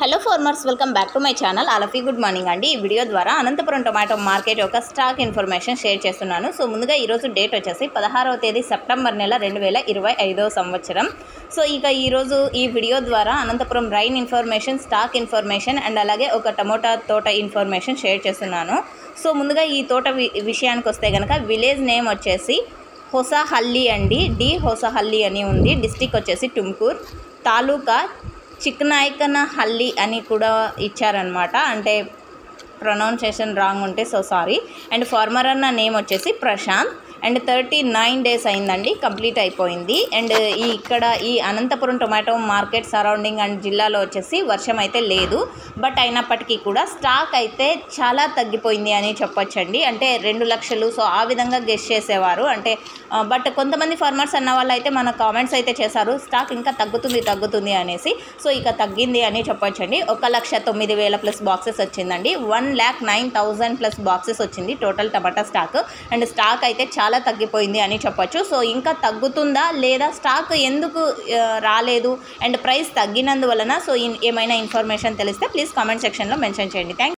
Hello farmers, welcome back to my channel. All of you good morning అండి. ఈ video ద్వారా Anantapuram tomato market యొక్క stock information share చేస్తున్నాను. So ముందుగా ఈరోజు డేట్ వచ్చేసి 16వ తేదీ సెప్టెంబర్ నెల 2025 సంవత్సరం. సో ఇక ఈరోజు ఈ వీడియో ద్వారా Anantapuram rain information, stock information and అలాగే ఒక టమోటా తోట ఇన్ఫర్మేషన్ షేర్ చేస్తున్నాను. సో ముందుగా ఈ తోట విషయానికి వస్తే కనుక విలేజ్ నేమ్ వచ్చేసి హొసహల్లి అండి. హొసహల్లి అని ఉంది. డిస్టిక్ వచ్చేసి టుమ్కూర్, తాలూకా చిక్నాయకనహల్లి అని కూడా ఇచ్చారనమాట. అంటే ప్రొనౌన్సియేషన్ రాంగ్ ఉంటే సో సారీ. అండ్ ఫార్మర్ అన్న నేమ్ వచ్చేసి ప్రశాంత్. అండ్ 39 డేస్ అయిందండి, కంప్లీట్ అయిపోయింది. అండ్ ఇక్కడ ఈ Anantapuram tomato market surrounding and జిల్లాలో వచ్చేసి వర్షం అయితే లేదు. బట్ అయినప్పటికీ కూడా స్టాక్ అయితే చాలా తగ్గిపోయింది అని చెప్పొచ్చండి. అంటే 2 లక్షలు సో ఆ విధంగా గెస్ చేసేవారు. అంటే బట్ కొంతమంది ఫార్మర్స్ అన్న వాళ్ళు అయితే మన కామెంట్స్ అయితే చేశారు, స్టాక్ ఇంకా తగ్గుతుంది అనేసి. సో ఇక తగ్గింది అని చెప్పొచ్చండి. 1,09,000 ప్లస్ బాక్సెస్ వచ్చిందండి. 1,09,000 ప్లస్ బాక్సెస్ వచ్చింది total tomato stock. And stock అయితే చాలా తగ్గిపోయింది అని చెప్పొచ్చు. సో ఇంకా తగ్గుతుందా లేదా, స్టాక్ ఎందుకు రాలేదు అండ్ ప్రైస్ తగ్గినందువలన, సో ఏమైనా ఇన్ఫర్మేషన్ తెలిస్తే ప్లీజ్ కామెంట్ సెక్షన్లో మెన్షన్ చేయండి. థ్యాంక్